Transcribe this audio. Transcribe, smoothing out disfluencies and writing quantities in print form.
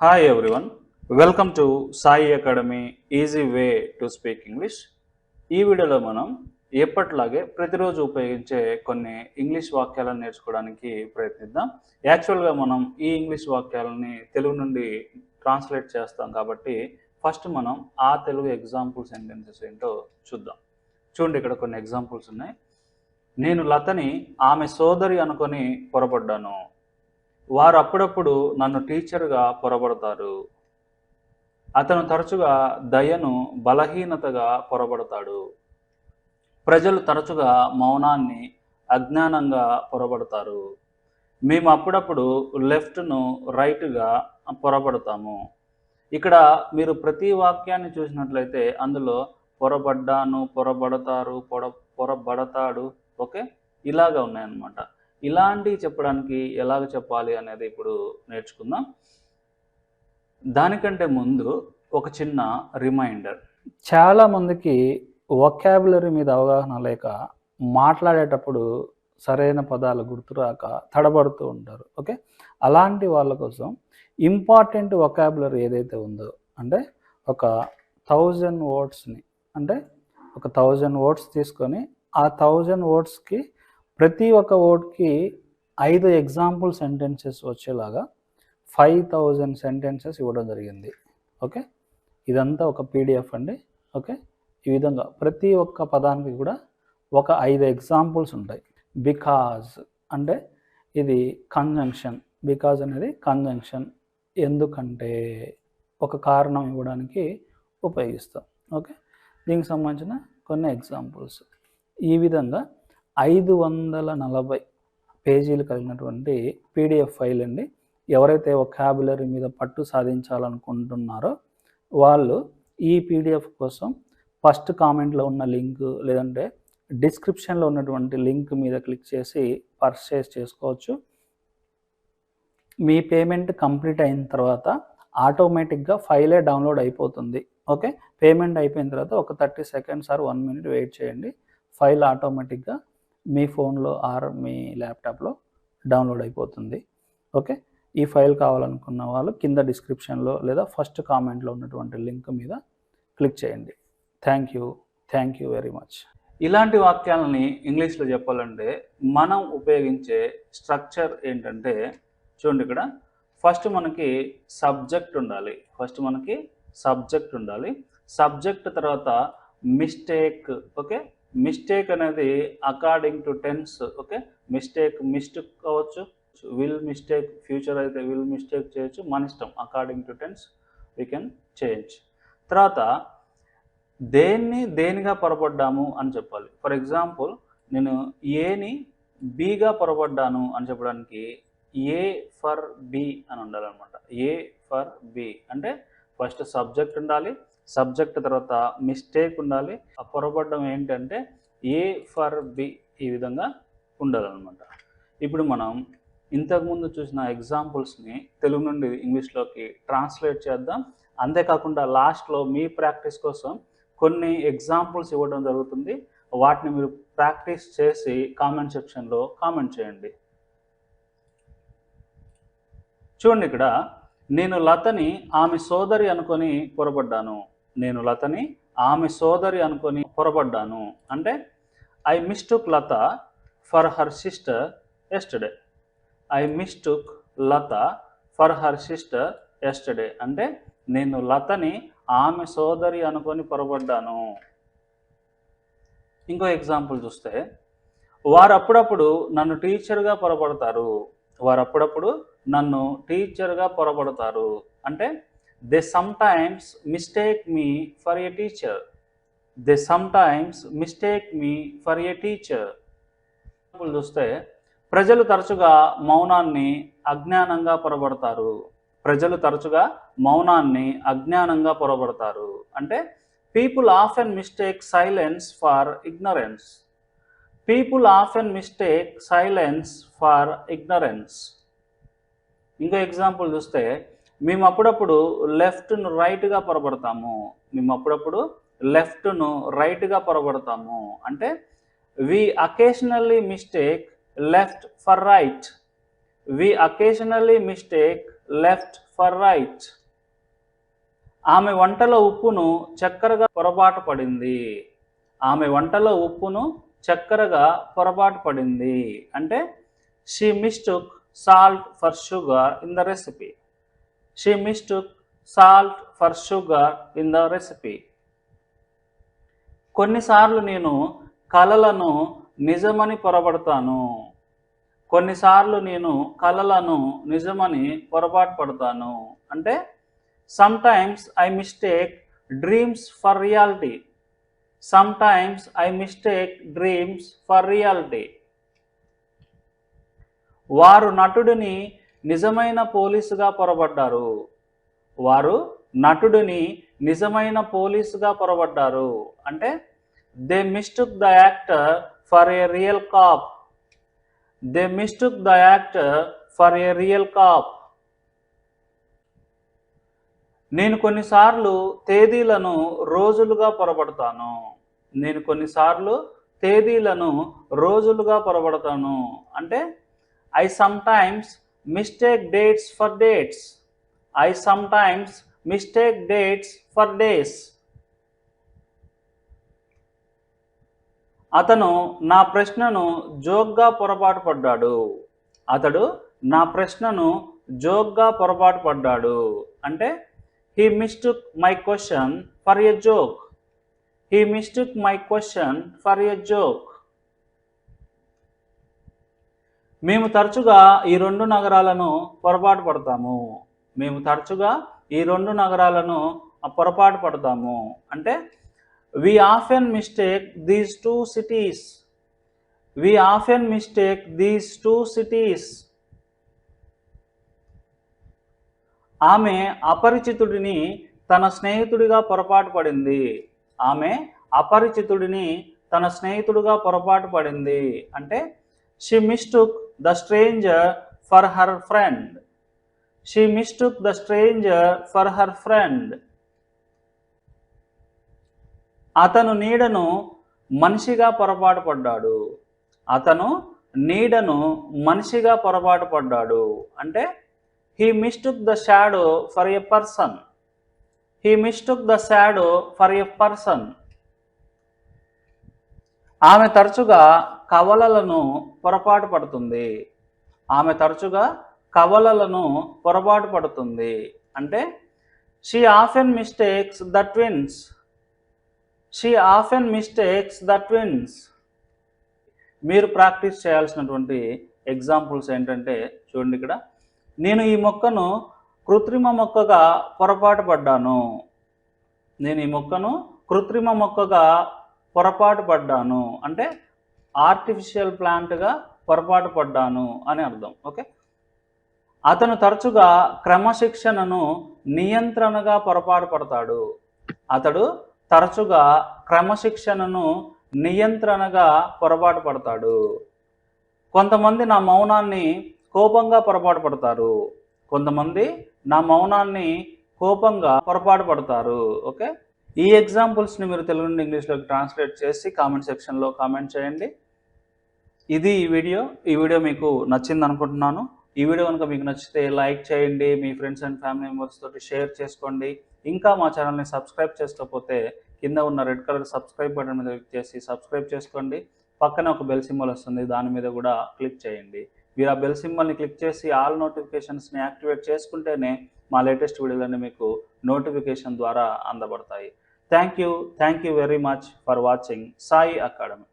Hi everyone, welcome to Sai Academy Easy Way to Speak English. ఈ వీడియోలో మనం ఎప్పటిలాగే ప్రతిరోజు ఉపయోగించే కొన్ని ఇంగ్లీష్ వాక్యాలను నేర్చుకోవడానికి ప్రయత్నిద్దాం. యాక్చువల్గా మనం ఈ ఇంగ్లీష్ వాక్యాలని తెలుగు నుండి ట్రాన్స్లేట్ చేస్తాం కాబట్టి ఫస్ట్ మనం ఆ తెలుగు ఎగ్జాంపుల్ సెంటెన్సెస్ ఏంటో చూద్దాం. చూడండి, ఇక్కడ కొన్ని ఎగ్జాంపుల్స్ ఉన్నాయి. నేను లతని ఆమె సోదరి అనుకొని పొరపడ్డాను. వారు అప్పుడప్పుడు నన్ను టీచర్గా పొరబడతారు. అతను తరచుగా దయను బలహీనతగా పొరబడతాడు. ప్రజలు తరచుగా మౌనాన్ని అజ్ఞానంగా పొరబడతారు. మేము అప్పుడప్పుడు లెఫ్ట్ను రైట్గా పొరబడతాము. ఇక్కడ మీరు ప్రతి వాక్యాన్ని చూసినట్లయితే అందులో పొరబడ్డాను, పొరబడతారు, పొరబడతాడు, ఓకే, ఇలాగా ఉన్నాయన్నమాట. ఇలాంటివి చెప్పడానికి ఎలాగ చెప్పాలి అనేది ఇప్పుడు నేర్చుకుందాం. దానికంటే ముందు ఒక చిన్న రిమైండర్. చాలామందికి వొకాబులరీ మీద అవగాహన లేక మాట్లాడేటప్పుడు సరైన పదాలు గుర్తురాక తడబడుతూ ఉంటారు. ఓకే, అలాంటి వాళ్ళ కోసం ఇంపార్టెంట్ వొకాబులరీ ఏదైతే ఉందో, అంటే ఒక 1000 వర్డ్స్ని, అంటే ఒక 1000 వర్డ్స్ తీసుకొని ఆ 1000 వర్డ్స్కి ప్రతి ఒక్క వర్డ్కి 5 ఎగ్జాంపుల్ సెంటెన్సెస్ వచ్చేలాగా 5000 సెంటెన్సెస్ ఇవ్వడం జరిగింది. ఓకే, ఇదంతా ఒక పీడిఎఫ్ అండి. ఓకే, ఈ విధంగా ప్రతి ఒక్క పదానికి కూడా ఒక 5 ఎగ్జాంపుల్స్ ఉంటాయి. బికాజ్ అంటే ఇది కంజంక్షన్. బికాజ్ అనేది కంజంక్షన్, ఎందుకంటే ఒక కారణం ఇవ్వడానికి ఉపయోగిస్తాం. ఓకే, దీనికి సంబంధించిన కొన్ని ఎగ్జాంపుల్స్. ఈ విధంగా 540 పేజీలు కలిగినటువంటి పీడిఎఫ్ ఫైల్ అండి. ఎవరైతే వొకాబులరీ మీద పట్టు సాధించాలనుకుంటున్నారో వాళ్ళు ఈ పీడిఎఫ్ కోసం ఫస్ట్ కామెంట్లో ఉన్న లింక్ లేదంటే డిస్క్రిప్షన్లో ఉన్నటువంటి లింక్ మీద క్లిక్ చేసి పర్చేస్ చేసుకోవచ్చు. మీ పేమెంట్ కంప్లీట్ అయిన తర్వాత ఆటోమేటిక్గా ఫైలే డౌన్లోడ్ అయిపోతుంది. ఓకే, పేమెంట్ అయిపోయిన తర్వాత ఒక 30 సెకండ్స్ ఆర్ 1 మినిట్ వెయిట్ చేయండి. ఫైల్ ఆటోమేటిక్గా మీ ఫోన్లో ఆర్ మీ ల్యాప్టాప్లో డౌన్లోడ్ అయిపోతుంది. ఓకే, ఈ ఫైల్ కావాలనుకున్న వాళ్ళు కింద డిస్క్రిప్షన్లో లేదా ఫస్ట్ కామెంట్లో ఉన్నటువంటి లింక్ మీద క్లిక్ చేయండి. Thank you very much. ఇలాంటి వాక్యాలని ఇంగ్లీష్లో చెప్పాలంటే మనం ఉపయోగించే స్ట్రక్చర్ ఏంటంటే, చూడండి, ఇక్కడ ఫస్ట్ మనకి సబ్జెక్ట్ ఉండాలి. సబ్జెక్ట్ తర్వాత మిస్టేక్. ఓకే, మిస్టేక్ అనేది according to tense. Okay, mistake కావచ్చు, విల్ మిస్టేక్, ఫ్యూచర్ అయితే విల్ మిస్టేక్ చేయొచ్చు, మన ఇష్టం. According to tense we can change. తర్వాత దేనిగా పొరపడ్డాము అని చెప్పాలి. ఫర్ ఎగ్జాంపుల్, నేను ఏని బీగా పొరపడ్డాను అని చెప్పడానికి ఏ ఫర్ బి అని ఉండాలన్నమాట. ఏ ఫర్ బి అంటే ఫస్ట్ సబ్జెక్ట్ ఉండాలి, సబ్జెక్ట్ తర్వాత మిస్టేక్ ఉండాలి, ఆ పొరపడ్డం ఏంటంటే ఏ ఫర్ బి, ఈ విధంగా ఉండాలన్నమాట. ఇప్పుడు మనం ఇంతకుముందు చూసిన ఎగ్జాంపుల్స్ని తెలుగు నుండి ఇంగ్లీష్లోకి ట్రాన్స్లేట్ చేద్దాం. అంతేకాకుండా లాస్ట్లో మీ ప్రాక్టీస్ కోసం కొన్ని ఎగ్జాంపుల్స్ ఇవ్వడం జరుగుతుంది. వాటిని మీరు ప్రాక్టీస్ చేసి కామెంట్ సెక్షన్లో కామెంట్ చేయండి. చూడండి, ఇక్కడ నేను లతని ఆమె సోదరి అనుకొని పొరపడ్డాను. అంటే I mistook Latha for her sister yesterday. అంటే నేను లతని ఆమె సోదరి అనుకొని పొరపడ్డాను. ఇంకో ఎగ్జాంపుల్ చూస్తే, వారు అప్పుడప్పుడు నన్ను టీచర్గా పొరపడతారు. అంటే they sometimes mistake me for a teacher. చూస్తే, ప్రజలు తరచుగా మౌనాన్ని అజ్ఞానంగా పొరబడతారు. అంటే people often mistake silence for ignorance. ఇంకో ఎగ్జాంపుల్ చూస్తే, మేము అప్పుడప్పుడు లెఫ్ట్ను రైట్గా పొరబడతాము. అంటే we occasionally mistake left for right. we occasionally mistake left for right. ఆమె వంటలో ఉప్పును చక్కెరగా పొరపాటు పడింది. ఆమె వంటలో ఉప్పును చక్కెరగా పొరపాటు పడింది అంటే she mistook salt for sugar in the recipe. She mistook salt for sugar in the recipe. కొన్నిసార్లు నేను కలలను నిజమని పొరపడతాను. కొన్నిసార్లు నేను కలలను నిజమని పొరపాటు పడతాను అంటే sometimes I mistake dreams for reality. Sometimes I mistake dreams for reality. వారు నటుడిని నిజమైన పోలీసుగా పొరబడ్డారు. వారు నటుడిని నిజమైన పోలీసుగా పొరబడ్డారు అంటే they mistook the actor for a real cop. They mistook the actor for a real cop. నేను కొన్నిసార్లు తేదీలను రోజులుగా పొరబడతాను. నేను కొన్నిసార్లు తేదీలను రోజులుగా పొరబడతాను అంటే I sometimes mistake dates for dates. I sometimes mistake dates for days. అతను నా ప్రశ్నను జోక్గా పొరపాటు పడ్డాడు. అతడు నా ప్రశ్నను జోక్గా పొరపాటు పడ్డాడు అంటే he mistook my question for a joke. He mistook my question for a joke. మేము తరచుగా ఈ రెండు నగరాలను పొరపాటు పడతాము. మేము తరచుగా ఈ రెండు నగరాలను పొరపాటు పడతాము అంటే we often mistake these two cities. We often mistake these two cities. ఆమె అపరిచితుడిని తన స్నేహితుడిగా పొరపాటు పడింది. ఆమె అపరిచితుడిని తన స్నేహితుడిగా పొరపాటు పడింది అంటే she mistook the stranger for her friend. She mistook the stranger for her friend. అతను నీడను మనిషిగా పొరపాటు పడ్డాడు. అతను నీడను మనిషిగా పొరపాటు పడ్డాడు అంటే he mistook the shadow for a person. He mistook the shadow for a person. ఆమె తరచుగా కవలలను పొరపాటు పడుతుంది. ఆమె తరచుగా కవలలను పొరపాటు పడుతుంది అంటే she often mistakes the twins. She often mistakes the twins. మీరు ప్రాక్టీస్ చేయాల్సినటువంటి ఎగ్జాంపుల్స్ ఏంటంటే చూడండి ఇక్కడ. నేను ఈ మొక్కను కృత్రిమ మొక్కగా పొరపాటు పడ్డాను. నేను ఈ మొక్కను కృత్రిమ మొక్కగా పొరపాటు పడ్డాను అంటే ఆర్టిఫిషియల్ ప్లాంట్గా పొరపాటు పడ్డాను అని అర్థం. ఓకే. అతను తరచుగా క్రమశిక్షణను నియంత్రణగా పొరపాటు పడతాడు. అతడు తరచుగా క్రమశిక్షణను నియంత్రణగా పొరపాటు పడతాడు. కొంతమంది నా మౌనాన్ని కోపంగా పొరపాటు పడతారు. కొంతమంది నా మౌనాన్ని కోపంగా పొరపాటు పడతారు. ఓకే. ఈ ఎగ్జాంపుల్స్ని మీరు తెలుగు నుండి ఇంగ్లీష్లోకి ట్రాన్స్లేట్ చేసి కామెంట్ సెక్షన్లో కామెంట్ చేయండి. ఇది ఈ వీడియో మీకు నచ్చింది అనుకుంటున్నాను. ఈ వీడియో కనుక మీకు నచ్చితే లైక్ చేయండి, మీ ఫ్రెండ్స్ అండ్ ఫ్యామిలీ మెంబర్స్ తోటి షేర్ చేసుకోండి. ఇంకా మా ఛానల్ని సబ్స్క్రైబ్ చేసుకోకపోతే కింద ఉన్న రెడ్ కలర్ సబ్స్క్రైబ్ బటన్ మీద క్లిక్ చేసి సబ్స్క్రైబ్ చేసుకోండి. పక్కన ఒక బెల్ సింబల్ వస్తుంది, దాని మీద కూడా క్లిక్ చేయండి. మీరు ఆ బెల్ సింబల్ని క్లిక్ చేసి ఆల్ నోటిఫికేషన్స్ని యాక్టివేట్ చేసుకుంటేనే మా లేటెస్ట్ వీడియోలన్నీ మీకు నోటిఫికేషన్ ద్వారా అందబడతాయి. Thank you very much for watching Sai academy.